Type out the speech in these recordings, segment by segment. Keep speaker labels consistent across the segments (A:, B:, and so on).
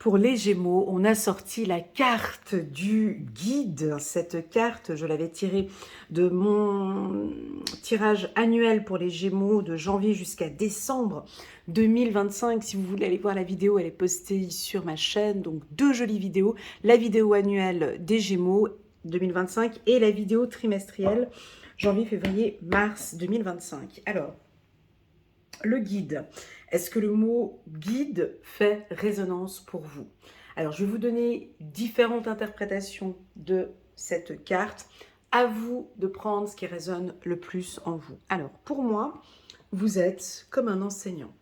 A: Pour les Gémeaux, on a sorti la carte du guide. Cette carte, je l'avais tirée de mon tirage annuel pour les Gémeaux de janvier jusqu'à décembre 2025. Si vous voulez aller voir la vidéo, elle est postée sur ma chaîne. Donc deux jolies vidéos. La vidéo annuelle des Gémeaux 2025 et la vidéo trimestrielle janvier, février, mars 2025. Alors, le guide. Est-ce que le mot guide fait résonance pour vous? Alors, je vais vous donner différentes interprétations de cette carte. À vous de prendre ce qui résonne le plus en vous. Alors, pour moi, vous êtes comme un enseignant.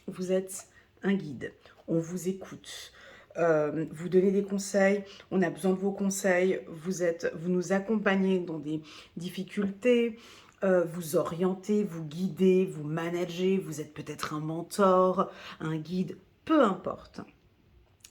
A: Vous êtes un guide. On vous écoute. Vous donnez des conseils. On a besoin de vos conseils. Vous nous accompagnez dans des difficultés. Vous orientez, vous guidez, vous managez, vous êtes peut-être un mentor, un guide, peu importe.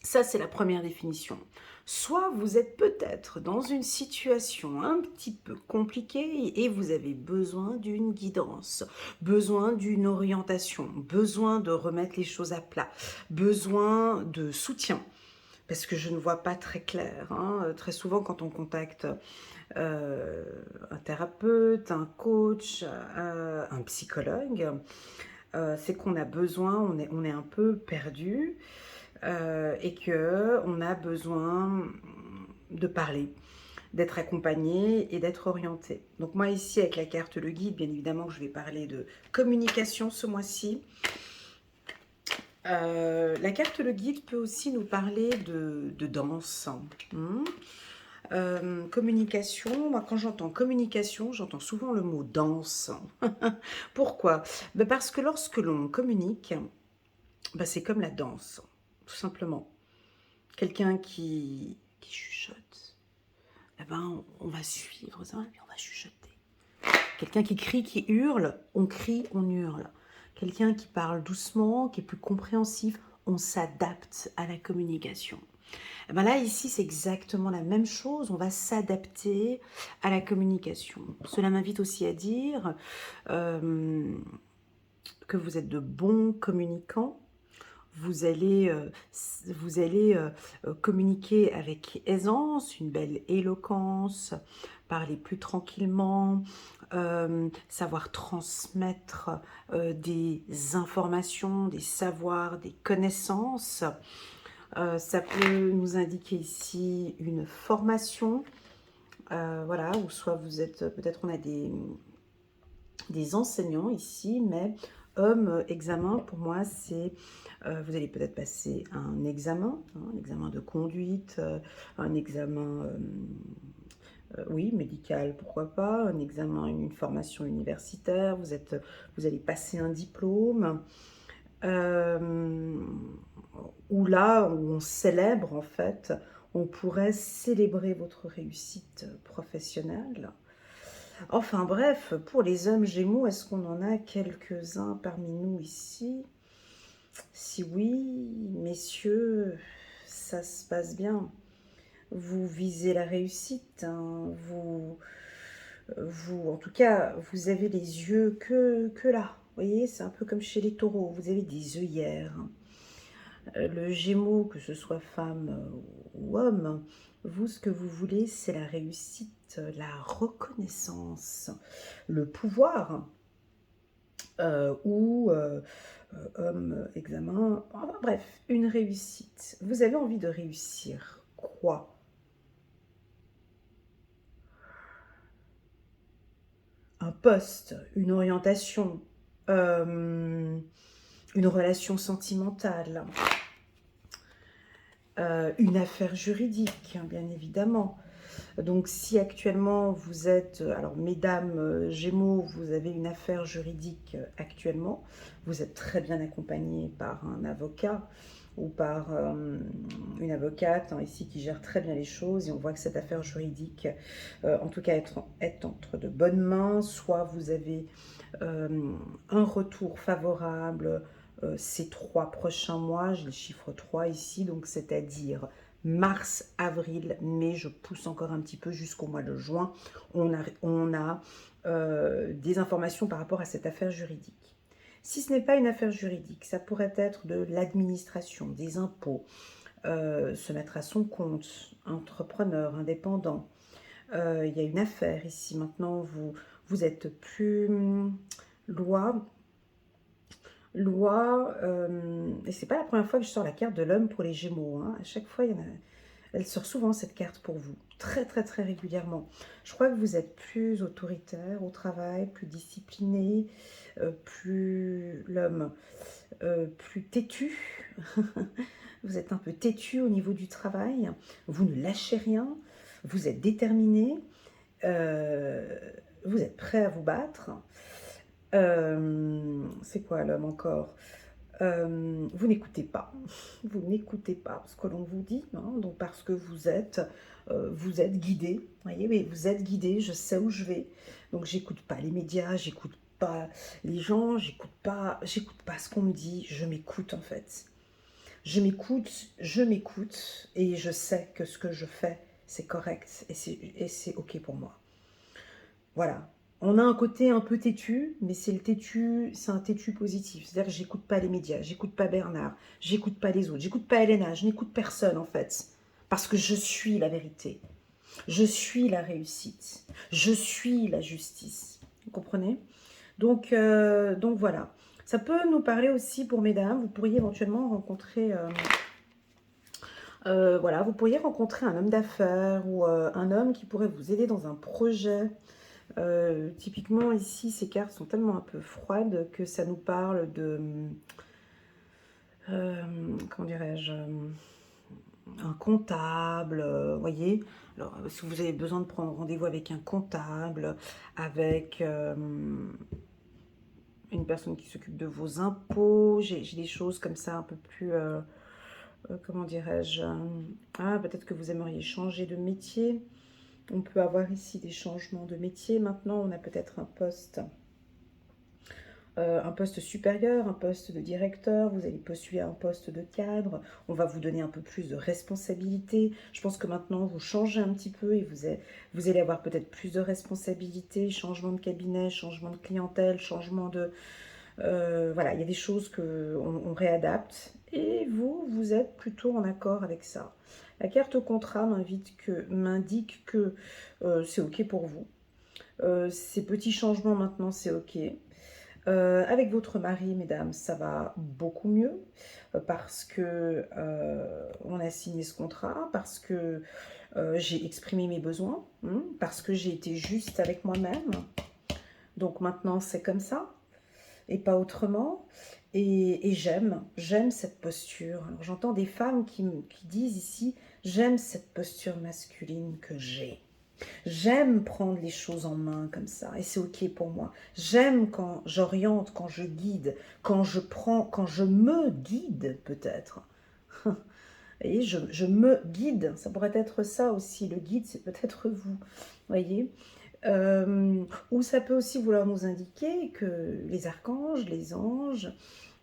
A: Ça, c'est la première définition. Soit vous êtes peut-être dans une situation un petit peu compliquée et vous avez besoin d'une guidance, besoin d'une orientation, besoin de remettre les choses à plat, besoin de soutien. Parce que je ne vois pas très clair. Très souvent, quand on contacte un thérapeute, un coach, un psychologue, c'est qu'on a besoin, on est un peu perdu et qu'on a besoin de parler, d'être accompagné et d'être orienté. Donc moi ici avec la carte le guide, bien évidemment je vais parler de communication ce mois-ci. La carte le guide peut aussi nous parler de danse. Communication, moi quand j'entends communication, j'entends souvent le mot danse. Pourquoi? Parce que lorsque l'on communique, c'est comme la danse, tout simplement. Quelqu'un qui chuchote, on va suivre ça et on va chuchoter. Quelqu'un qui crie, qui hurle, on crie, on hurle. Quelqu'un qui parle doucement, qui est plus compréhensif, on s'adapte à la communication. Et là, ici, c'est exactement la même chose. On va s'adapter à la communication. Cela m'invite aussi à dire que vous êtes de bons communicants. Vous allez communiquer avec aisance, une belle éloquence, parler plus tranquillement, savoir transmettre des informations, des savoirs, des connaissances. Ça peut nous indiquer ici une formation, voilà, ou soit vous êtes, peut-être on a des enseignants ici, mais homme examen, pour moi, c'est, vous allez peut-être passer un examen, un examen de conduite, un examen, oui, médical, pourquoi pas, un examen, une formation universitaire, vous allez passer un diplôme, où là, où on célèbre en fait, on pourrait célébrer votre réussite professionnelle. Enfin bref, pour les hommes Gémeaux, est-ce qu'on en a quelques-uns parmi nous ici? Si oui, messieurs, ça se passe bien. Vous visez la réussite, vous, en tout cas, vous avez les yeux que là. Vous voyez, c'est un peu comme chez les taureaux, vous avez des œillères. Le Gémeaux, que ce soit femme ou homme, vous, ce que vous voulez, c'est la réussite, la reconnaissance, le pouvoir, ou homme, examen, enfin, bref, une réussite. Vous avez envie de réussir quoi? Un poste, une orientation, une relation sentimentale, une affaire juridique, hein, bien évidemment. Donc si actuellement vous êtes, alors mesdames Gémeaux, vous avez une affaire juridique actuellement, vous êtes très bien accompagné par un avocat ou par une avocate ici qui gère très bien les choses et on voit que cette affaire juridique, en tout cas est entre de bonnes mains, soit vous avez un retour favorable ces 3 prochains mois, j'ai le chiffre 3 ici, donc c'est-à-dire mars, avril, mai, je pousse encore un petit peu jusqu'au mois de juin, on a des informations par rapport à cette affaire juridique. Si ce n'est pas une affaire juridique, ça pourrait être de l'administration, des impôts, se mettre à son compte, entrepreneur, indépendant. Il y a une affaire ici. Maintenant, vous êtes plus loi. Et c'est pas la première fois que je sors la carte de l'homme pour les Gémeaux. Hein. À chaque fois, elle sort souvent cette carte pour vous. Très, très, très régulièrement. Je crois que vous êtes plus autoritaire au travail, plus discipliné, plus l'homme, plus têtu. Vous êtes un peu têtu au niveau du travail. Vous ne lâchez rien. Vous êtes déterminé. Euh, vous êtes prêt à vous battre. C'est quoi l'homme encore? Vous n'écoutez pas. Vous n'écoutez pas ce que l'on vous dit. Hein, donc parce que vous êtes guidé. Voyez, mais vous êtes guidé. Je sais où je vais. Donc j'écoute pas les médias. J'écoute pas les gens. J'écoute pas ce qu'on me dit. Je m'écoute en fait. Je m'écoute et je sais que ce que je fais, c'est correct et c'est ok pour moi. Voilà. On a un côté un peu têtu, mais c'est un têtu positif. C'est-à-dire que j'écoute pas les médias, j'écoute pas Bernard, j'écoute pas les autres, j'écoute pas Elena, je n'écoute personne en fait. Parce que je suis la vérité. Je suis la réussite. Je suis la justice. Vous comprenez? Donc voilà. Ça peut nous parler aussi pour mesdames. Vous pourriez éventuellement rencontrer... voilà, vous pourriez rencontrer un homme d'affaires ou un homme qui pourrait vous aider dans un projet. Typiquement ici, ces cartes sont tellement un peu froides que ça nous parle de, comment dirais-je, un comptable, voyez. Alors, si vous avez besoin de prendre rendez-vous avec un comptable, avec une personne qui s'occupe de vos impôts, j'ai des choses comme ça un peu plus, comment dirais-je, peut-être que vous aimeriez changer de métier. On peut avoir ici des changements de métier. Maintenant, on a peut-être un poste supérieur, un poste de directeur, vous allez postuler à un poste de cadre, on va vous donner un peu plus de responsabilité. Je pense que maintenant, vous changez un petit peu et vous allez avoir peut-être plus de responsabilités, changement de cabinet, changement de clientèle, changement de... voilà, il y a des choses qu'on réadapte et vous êtes plutôt en accord avec ça. La carte contrat m'indique que c'est OK pour vous. Ces petits changements maintenant, c'est OK. Avec votre mari, mesdames, ça va beaucoup mieux parce que on a signé ce contrat, parce que j'ai exprimé mes besoins, parce que j'ai été juste avec moi-même. Donc maintenant, c'est comme ça et pas autrement. Et j'aime cette posture. Alors j'entends des femmes qui disent ici, j'aime cette posture masculine que j'ai. J'aime prendre les choses en main comme ça et c'est ok pour moi. J'aime quand j'oriente, quand je guide, quand je me guide peut-être. Vous voyez, je me guide, ça pourrait être ça aussi. Le guide, c'est peut-être vous. Voyez, ou ça peut aussi vouloir nous indiquer que les archanges, les anges,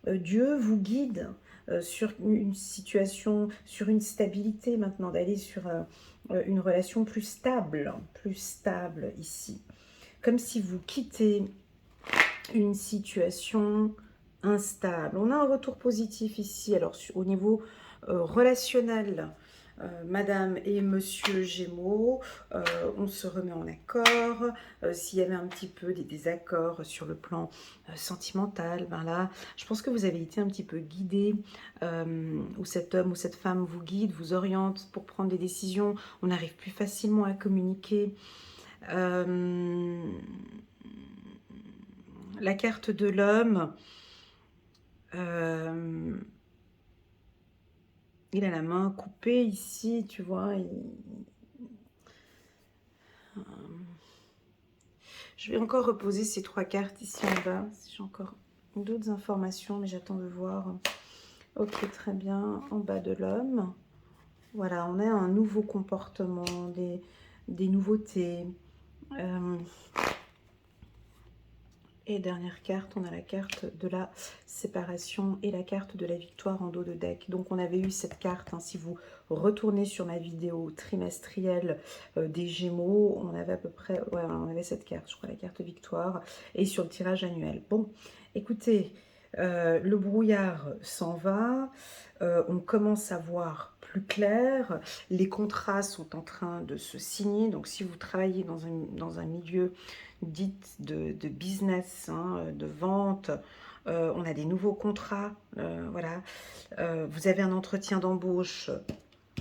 A: Dieu vous guide sur une situation, sur une stabilité maintenant, d'aller sur une relation plus stable ici. Comme si vous quittez une situation instable. On a un retour positif ici, alors au niveau relationnel. Madame et Monsieur Gémeaux, on se remet en accord. S'il y avait un petit peu des désaccords sur le plan sentimental, ben là, je pense que vous avez été un petit peu guidé, ou cet homme ou cette femme vous guide, vous oriente pour prendre des décisions. On arrive plus facilement à communiquer. La carte de l'homme, il a la main coupée ici, tu vois. Je vais encore reposer ces trois cartes ici en bas. Si j'ai encore d'autres informations, mais j'attends de voir. Ok, très bien. En bas de l'homme. Voilà, on a un nouveau comportement, des nouveautés. Et dernière carte, on a la carte de la séparation et la carte de la victoire en dos de deck. Donc on avait eu cette carte, hein, si vous retournez sur ma vidéo trimestrielle des Gémeaux, on avait à peu près, ouais, on avait cette carte, je crois, la carte victoire, et sur le tirage annuel. Bon, écoutez, Le brouillard s'en va, on commence à voir plus clair, les contrats sont en train de se signer, donc si vous travaillez dans un milieu dit de business, hein, de vente, on a des nouveaux contrats, voilà. Vous avez un entretien d'embauche,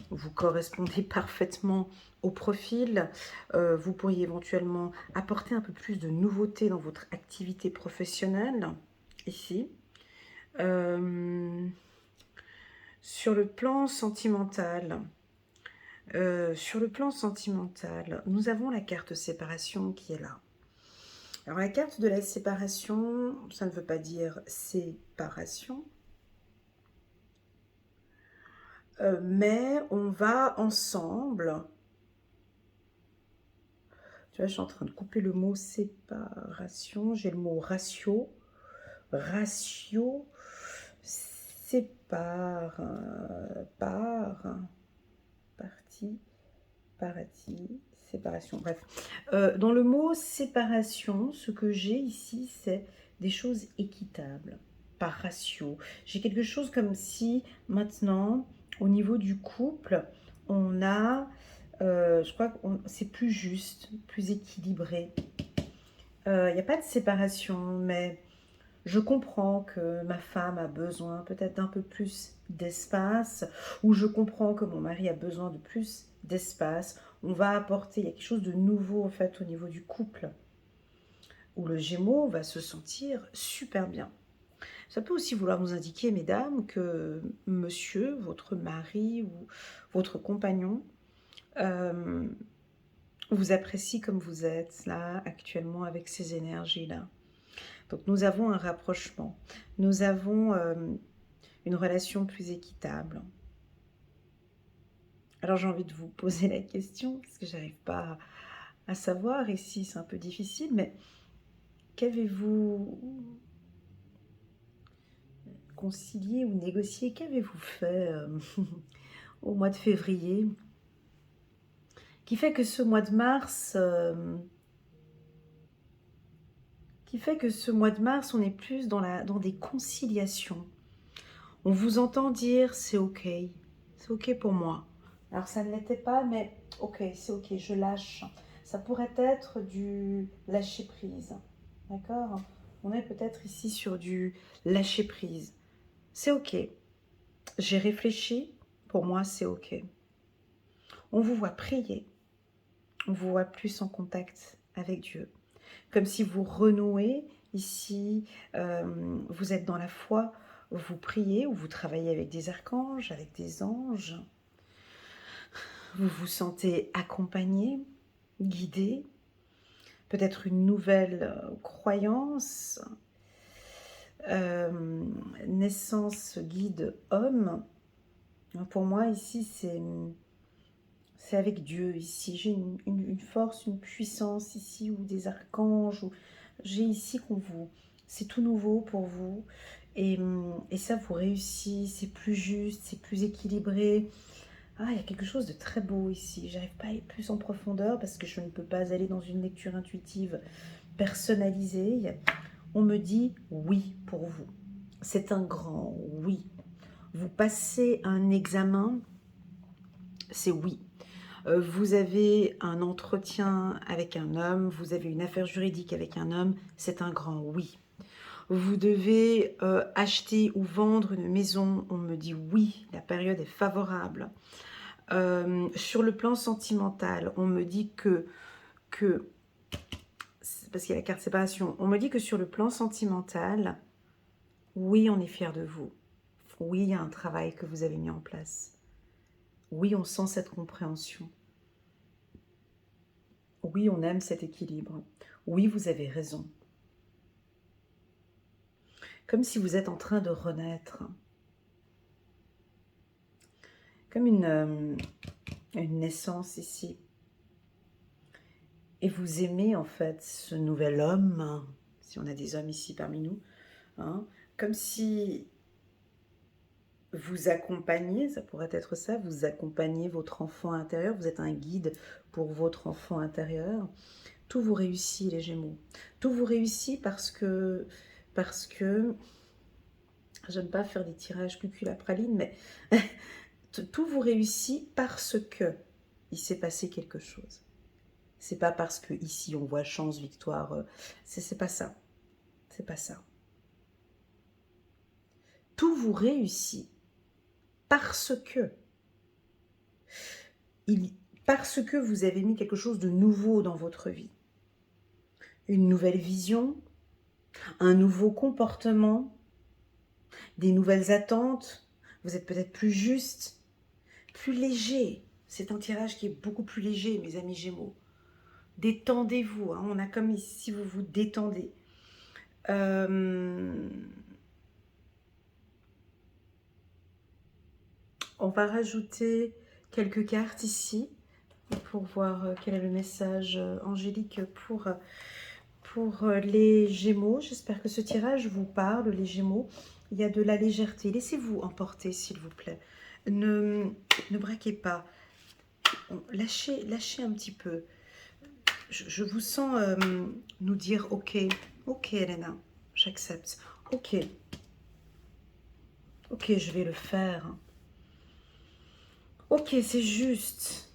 A: vous correspondez parfaitement au profil, vous pourriez éventuellement apporter un peu plus de nouveauté dans votre activité professionnelle, ici. Euh, sur le plan sentimental, nous avons la carte séparation qui est là. Alors la carte de la séparation, ça ne veut pas dire séparation, mais on va ensemble. Tu vois, je suis en train de couper le mot séparation. J'ai le mot ratio. Ratio, sépare, partie, parati, séparation. Bref, dans le mot séparation, ce que j'ai ici, c'est des choses équitables, par ratio. J'ai quelque chose comme si maintenant, au niveau du couple, on a, je crois que c'est plus juste, plus équilibré. Il n'y a pas de séparation, mais je comprends que ma femme a besoin peut-être d'un peu plus d'espace, ou je comprends que mon mari a besoin de plus d'espace. On va apporter, il y a quelque chose de nouveau en fait au niveau du couple, où le Gémeaux va se sentir super bien. Ça peut aussi vouloir nous indiquer, mesdames, que monsieur, votre mari ou votre compagnon, euh, vous apprécie comme vous êtes là actuellement avec ces énergies-là. Donc nous avons un rapprochement, nous avons une relation plus équitable. Alors j'ai envie de vous poser la question, parce que j'arrive pas à savoir ici, c'est un peu difficile, mais qu'avez-vous concilié ou négocié, qu'avez-vous fait au mois de février, qui fait que ce mois de mars, on est plus dans des conciliations. On vous entend dire c'est ok pour moi. Alors ça ne l'était pas, mais ok, c'est ok, je lâche. Ça pourrait être du lâcher prise, d'accord? On est peut-être ici sur du lâcher prise. C'est ok, j'ai réfléchi, pour moi c'est ok. On vous voit prier, on vous voit plus en contact avec Dieu. Comme si vous renouez ici, vous êtes dans la foi, vous priez ou vous travaillez avec des archanges, avec des anges. Vous vous sentez accompagné, guidé, peut-être une nouvelle croyance, naissance guide homme. Pour moi ici c'est avec Dieu ici. J'ai une force, une puissance ici, ou des archanges. J'ai ici qu'on vous... C'est tout nouveau pour vous. Et ça vous réussit, c'est plus juste, c'est plus équilibré. Ah, il y a quelque chose de très beau ici. J'arrive pas à aller plus en profondeur parce que je ne peux pas aller dans une lecture intuitive personnalisée. On me dit oui pour vous. C'est un grand oui. Vous passez un examen, c'est oui. Vous avez un entretien avec un homme, vous avez une affaire juridique avec un homme, c'est un grand oui. Vous devez acheter ou vendre une maison, on me dit oui, la période est favorable. Sur le plan sentimental, on me dit que parce qu'il y a la carte séparation, on me dit que sur le plan sentimental, oui, on est fier de vous. Oui, il y a un travail que vous avez mis en place. Oui, on sent cette compréhension. Oui, on aime cet équilibre. Oui, vous avez raison. Comme si vous êtes en train de renaître. Comme une naissance ici. Et vous aimez en fait ce nouvel homme, si on a des hommes ici parmi nous, hein, comme si vous accompagnez, ça pourrait être ça, vous accompagnez votre enfant intérieur, vous êtes un guide pour votre enfant intérieur. Tout vous réussit les Gémeaux. Tout vous réussit parce que J'aime pas faire des tirages cucul à praline, mais tout vous réussit parce que il s'est passé quelque chose. C'est pas parce que ici on voit chance, victoire. C'est pas ça. C'est pas ça. Tout vous réussit parce que parce que vous avez mis quelque chose de nouveau dans votre vie. Une nouvelle vision, un nouveau comportement, des nouvelles attentes. Vous êtes peut-être plus juste, plus léger. C'est un tirage qui est beaucoup plus léger, mes amis Gémeaux. Détendez-vous, hein. On a comme si vous vous détendez. On va rajouter quelques cartes ici pour voir quel est le message angélique pour les Gémeaux. J'espère que ce tirage vous parle, les Gémeaux. Il y a de la légèreté. Laissez-vous emporter, s'il vous plaît. Ne braquez pas. Lâchez un petit peu. Je vous sens nous dire « Ok, ok, Elena, j'accepte. Ok, ok, je vais le faire. Ok, c'est juste.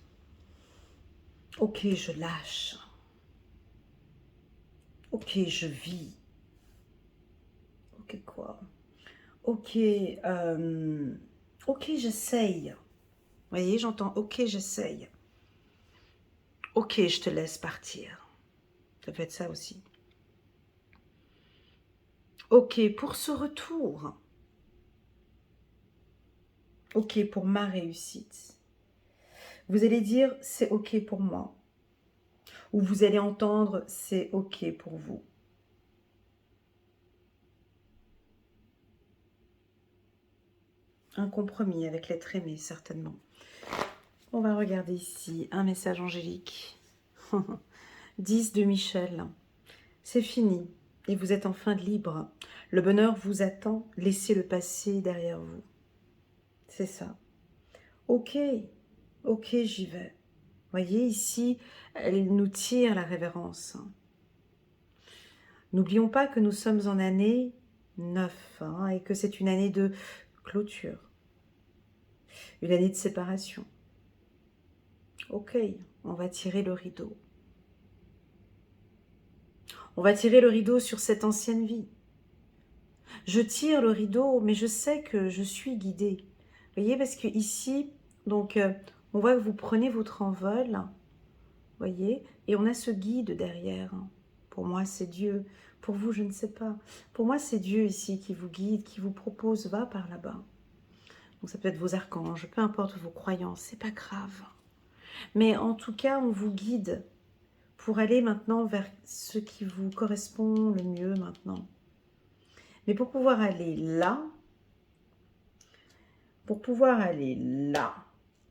A: Ok, je lâche. Ok, je vis. Ok, quoi? Ok, ok, j'essaye. Vous voyez, j'entends « Ok, j'essaye. Ok, je te laisse partir. » Ça peut être ça aussi. Ok, pour ce retour. Ok, pour ma réussite. Vous allez dire « C'est ok pour moi ». Ou vous allez entendre « C'est ok pour vous ». Un compromis avec l'être aimé, certainement. On va regarder ici un message angélique. 10 de Michel. C'est fini et vous êtes enfin libre. Le bonheur vous attend. Laissez le passé derrière vous. C'est ça. Ok, ok, j'y vais. Voyez, ici, elle nous tire la révérence. N'oublions pas que nous sommes en année 9 hein, et que c'est une année de clôture. Une année de séparation. Ok, on va tirer le rideau. On va tirer le rideau sur cette ancienne vie. Je tire le rideau, mais je sais que je suis guidée. Vous voyez, parce que ici, donc, on voit que vous prenez votre envol, voyez, et on a ce guide derrière. Pour moi, c'est Dieu. Pour vous, je ne sais pas. Pour moi, c'est Dieu ici qui vous guide, qui vous propose, va par là-bas. Donc, ça peut être vos archanges, peu importe vos croyances, c'est pas grave. Mais en tout cas, on vous guide pour aller maintenant vers ce qui vous correspond le mieux maintenant. Mais pour pouvoir aller là,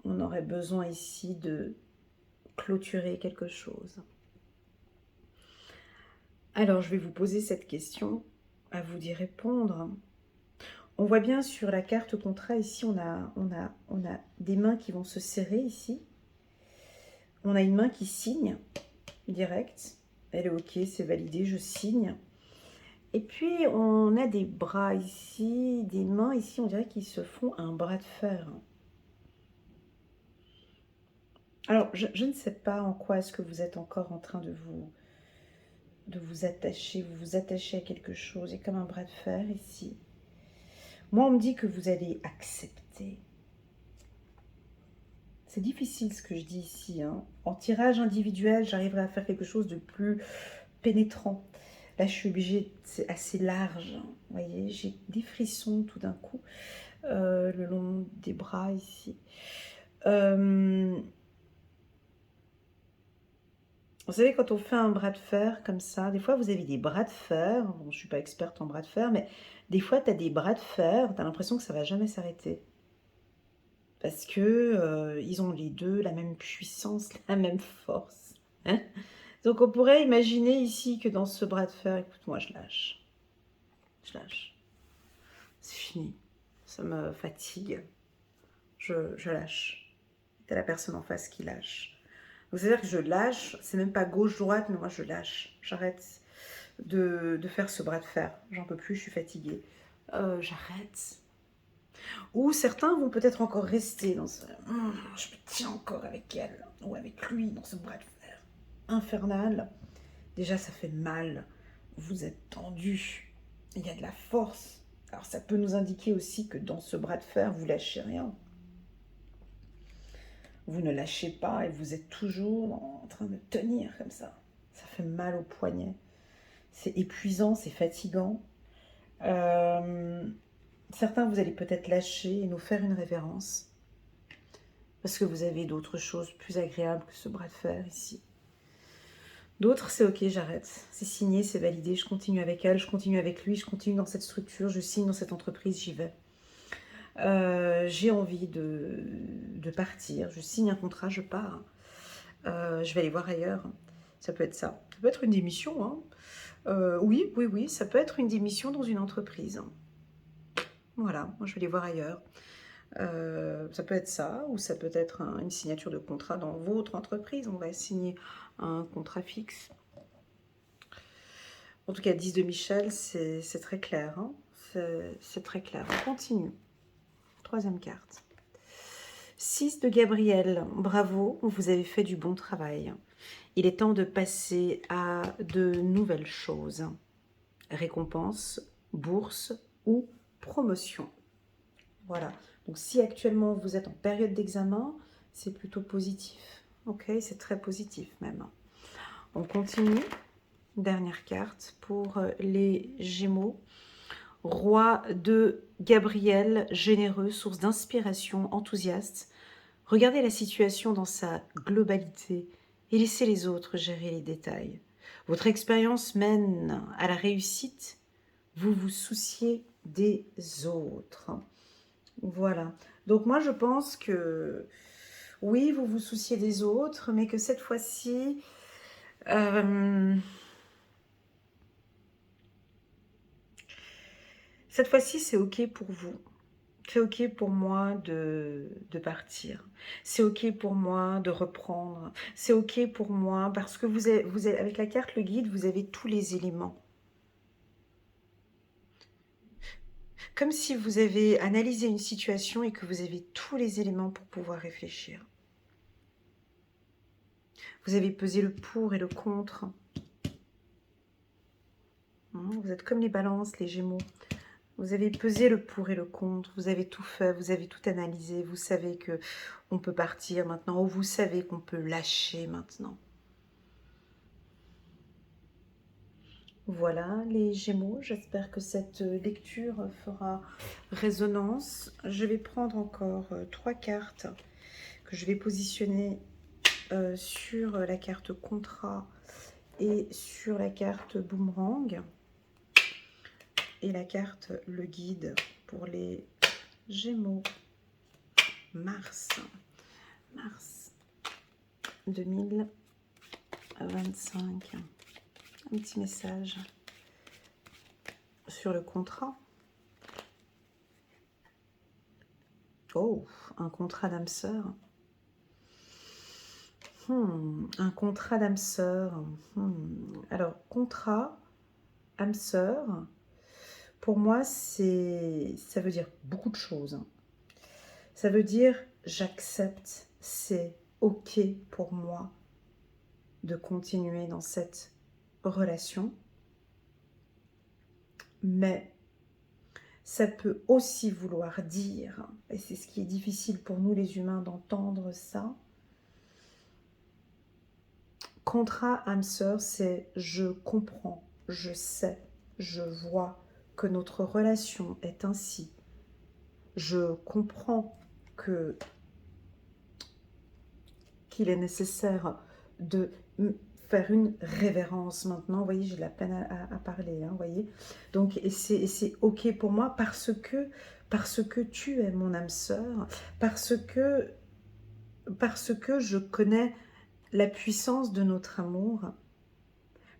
A: on aurait besoin ici de clôturer quelque chose. Alors, je vais vous poser cette question, à vous d'y répondre. On voit bien sur la carte contrat, ici, on a des mains qui vont se serrer ici. On a une main qui signe, direct. Elle est ok, c'est validé, je signe. Et puis, on a des bras ici, des mains ici, on dirait qu'ils se font un bras de fer. Alors, je ne sais pas en quoi est-ce que vous êtes encore en train de vous attacher. Vous vous attachez à quelque chose. Il y a comme un bras de fer ici. Moi, on me dit que vous allez accepter. C'est difficile ce que je dis ici. Hein. En tirage individuel, j'arriverai à faire quelque chose de plus pénétrant. Là, je suis obligée, c'est assez large. Hein. Vous voyez, j'ai des frissons tout d'un coup le long des bras ici. Vous savez, quand on fait un bras de fer comme ça, des fois vous avez des bras de fer. Bon, je ne suis pas experte en bras de fer, mais des fois tu as des bras de fer, tu as l'impression que ça ne va jamais s'arrêter. Parce que ils ont les deux la même puissance, la même force. Hein. Donc on pourrait imaginer ici que dans ce bras de fer, écoute, moi je lâche. Je lâche. C'est fini. Ça me fatigue. Je lâche. Tu as la personne en face qui lâche. Donc c'est-à-dire que je lâche, c'est même pas gauche-droite, mais moi je lâche. J'arrête de faire ce bras de fer. J'en peux plus, je suis fatiguée. j'arrête. Ou certains vont peut-être encore rester dans ce je me tiens encore avec elle ou avec lui dans ce bras de fer infernal. Déjà, ça fait mal. Vous êtes tendu. Il y a de la force. Alors, ça peut nous indiquer aussi que dans ce bras de fer, vous lâchez rien. Vous ne lâchez pas et vous êtes toujours en train de tenir comme ça. Ça fait mal au poignet. C'est épuisant, c'est fatigant. Certains, vous allez peut-être lâcher et nous faire une révérence. Parce que vous avez d'autres choses plus agréables que ce bras de fer ici. D'autres, c'est ok, j'arrête. C'est signé, c'est validé, je continue avec elle, je continue avec lui, je continue dans cette structure, je signe dans cette entreprise, j'y vais. J'ai envie de partir, je signe un contrat, je pars. Je vais aller voir ailleurs. Ça peut être ça. Ça peut être une démission. Hein. Oui, ça peut être une démission dans une entreprise. Voilà, moi je vais aller voir ailleurs. Ça peut être ça, ou ça peut être une signature de contrat dans votre entreprise. On va signer un contrat fixe. En tout cas, 10 de Michel, c'est très clair. Hein, c'est très clair. On continue. Troisième carte. 6 de Gabriel. Bravo, vous avez fait du bon travail. Il est temps de passer à de nouvelles choses. Récompense, bourse ou promotion. Voilà. Donc, si actuellement vous êtes en période d'examen, c'est plutôt positif. Ok, c'est très positif même. On continue. Dernière carte pour les Gémeaux. Roi de Gabriel, généreux, source d'inspiration, enthousiaste. Regardez la situation dans sa globalité et laissez les autres gérer les détails. Votre expérience mène à la réussite. Vous vous souciez des autres. Voilà. Donc moi, je pense que oui, vous vous souciez des autres, mais que cette fois-ci, c'est OK pour vous. C'est OK pour moi de partir. C'est OK pour moi de reprendre. C'est OK pour moi parce que vous avez, avec la carte le guide, vous avez tous les éléments. Comme si vous avez analysé une situation et que vous avez tous les éléments pour pouvoir réfléchir. Vous avez pesé le pour et le contre. Vous êtes comme les balances, les Gémeaux. Vous avez pesé le pour et le contre, vous avez tout fait, vous avez tout analysé, vous savez que on peut partir maintenant, ou vous savez qu'on peut lâcher maintenant. Voilà les Gémeaux, j'espère que cette lecture fera résonance. Je vais prendre encore 3 cartes que je vais positionner sur la carte contrat et sur la carte boomerang. Et la carte le guide pour les Gémeaux. Mars 2025. Un petit message sur le contrat. Oh, un contrat d'âme sœur. Un contrat d'âme sœur. Alors, contrat, âme sœur, pour moi, ça veut dire beaucoup de choses. Ça veut dire, j'accepte, c'est OK pour moi de continuer dans cette relation. Mais ça peut aussi vouloir dire, et c'est ce qui est difficile pour nous les humains d'entendre ça, contrat âme sœur, c'est je comprends, je sais, je vois que notre relation est ainsi. Je comprends qu'il est nécessaire de faire une révérence maintenant. Vous voyez, j'ai de la peine à parler, hein, vous voyez. Donc, et c'est OK pour moi parce que tu es mon âme sœur, parce que je connais la puissance de notre amour,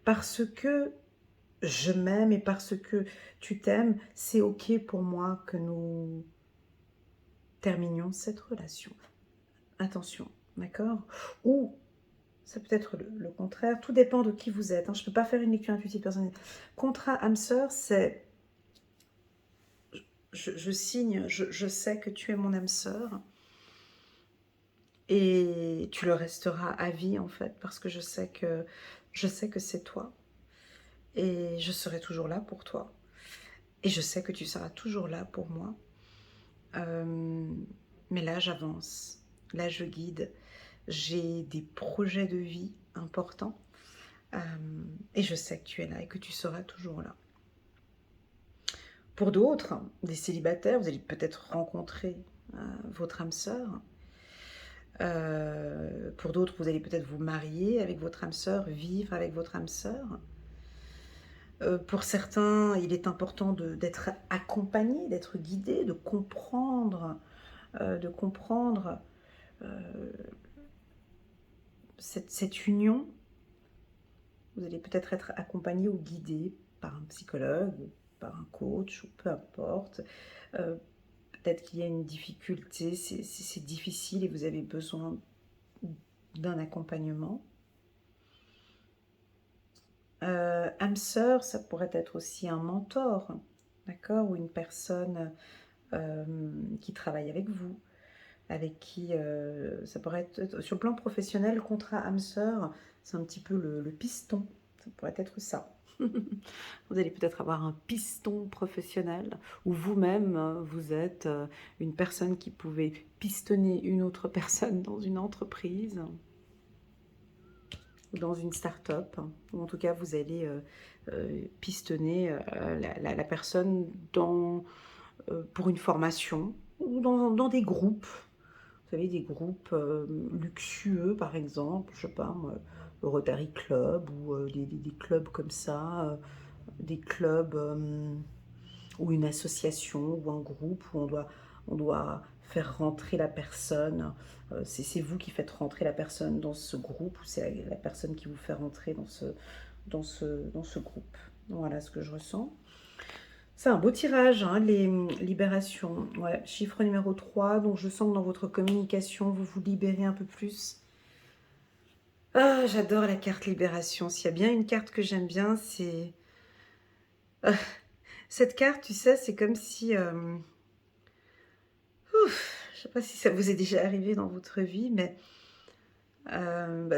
A: parce que je m'aime et parce que tu t'aimes, c'est OK pour moi que nous terminions cette relation. Attention, d'accord? Ou ça peut être le contraire, tout dépend de qui vous êtes. Hein. Je ne peux pas faire une lecture intuitive personnelle. Contrat âme sœur, c'est je signe, je sais que tu es mon âme sœur et tu le resteras à vie en fait, parce que je sais que c'est toi et je serai toujours là pour toi et je sais que tu seras toujours là pour moi. Mais là, j'avance, là, je guide, j'ai des projets de vie importants et je sais que tu es là et que tu seras toujours là. Pour d'autres, des célibataires, vous allez peut-être rencontrer votre âme sœur. Pour d'autres, vous allez peut-être vous marier avec votre âme sœur, vivre avec votre âme sœur. Pour certains, il est important d'être accompagné, d'être guidé, de comprendre cette union. Vous allez peut-être être accompagné ou guidé par un psychologue, par un coach, ou peu importe. Peut-être qu'il y a une difficulté, c'est difficile et vous avez besoin d'un accompagnement. Âme sœur, ça pourrait être aussi un mentor, d'accord, ou une personne qui travaille avec vous, avec qui ça pourrait être sur le plan professionnel. Le contrat âme sœur, c'est un petit peu le piston, ça pourrait être ça. Vous allez peut-être avoir un piston professionnel, ou vous-même, vous êtes une personne qui pouvait pistonner une autre personne dans une entreprise, ou dans une start-up, ou en tout cas vous allez pistonner la personne pour une formation, ou dans des groupes. Vous savez, des groupes luxueux, par exemple, je sais pas, le Rotary Club, ou des clubs comme ça, des clubs ou une association, ou un groupe où on doit faire rentrer la personne. C'est vous qui faites rentrer la personne dans ce groupe, ou c'est la personne qui vous fait rentrer dans ce groupe. Voilà ce que je ressens. C'est un beau tirage, hein, les libérations. Ouais, chiffre numéro 3, donc je sens que dans votre communication, vous vous libérez un peu plus. Ah, j'adore la carte libération. S'il y a bien une carte que j'aime bien, c'est... cette carte, tu sais, c'est comme si... je sais pas si ça vous est déjà arrivé dans votre vie, mais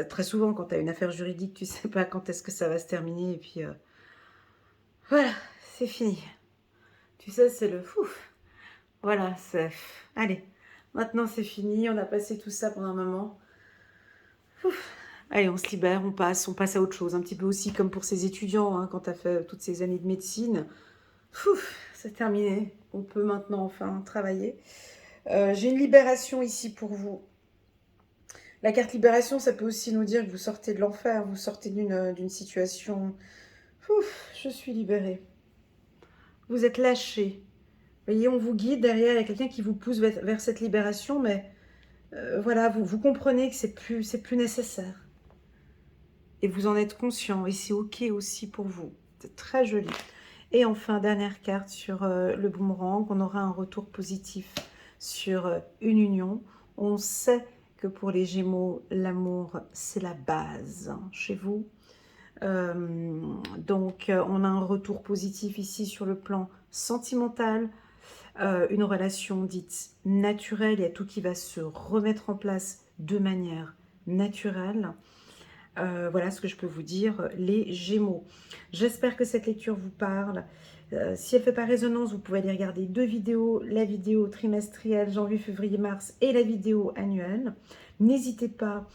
A: très souvent, quand tu as une affaire juridique, tu sais pas quand est-ce que ça va se terminer, et puis voilà, c'est fini. Tu sais, c'est le fouf. Voilà, c'est... Allez, maintenant c'est fini, on a passé tout ça pendant un moment. Ouf. Allez, on se libère, on passe à autre chose. Un petit peu aussi comme pour ces étudiants, hein, quand tu as fait toutes ces années de médecine. Ouf, c'est terminé. On peut maintenant enfin travailler. J'ai une libération ici pour vous. La carte libération, ça peut aussi nous dire que vous sortez de l'enfer, vous sortez d'une situation... Ouf, je suis libérée. Vous êtes lâché. Vous voyez, on vous guide derrière, il y a quelqu'un qui vous pousse vers cette libération, mais voilà, vous comprenez que c'est plus nécessaire. Et vous en êtes conscient, et c'est ok aussi pour vous. C'est très joli. Et enfin, dernière carte sur le boomerang, on aura un retour positif sur une union. On sait que pour les Gémeaux, l'amour, c'est la base hein, chez vous. Donc, on a un retour positif ici sur le plan sentimental, une relation dite naturelle, il y a tout qui va se remettre en place de manière naturelle. Voilà ce que je peux vous dire, les Gémeaux. J'espère que cette lecture vous parle. Si elle ne fait pas résonance, vous pouvez aller regarder 2 vidéos, la vidéo trimestrielle janvier, février, mars et la vidéo annuelle. N'hésitez pas,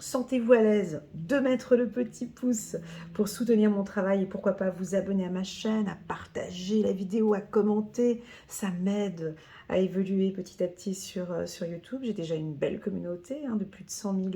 A: sentez-vous à l'aise de mettre le petit pouce pour soutenir mon travail et pourquoi pas vous abonner à ma chaîne, à partager la vidéo, à commenter. Ça m'aide à évoluer petit à petit sur YouTube. J'ai déjà une belle communauté hein, de plus de 100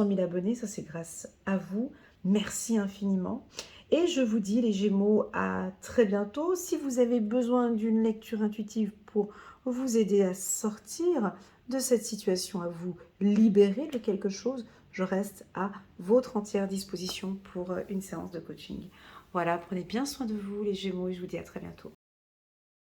A: 000 abonnés. Ça, c'est grâce à vous. Merci infiniment. Et je vous dis, les Gémeaux, à très bientôt. Si vous avez besoin d'une lecture intuitive pour vous aider à sortir de cette situation, à vous libérer de quelque chose, je reste à votre entière disposition pour une séance de coaching. Voilà, prenez bien soin de vous, les Gémeaux, et je vous dis à très bientôt.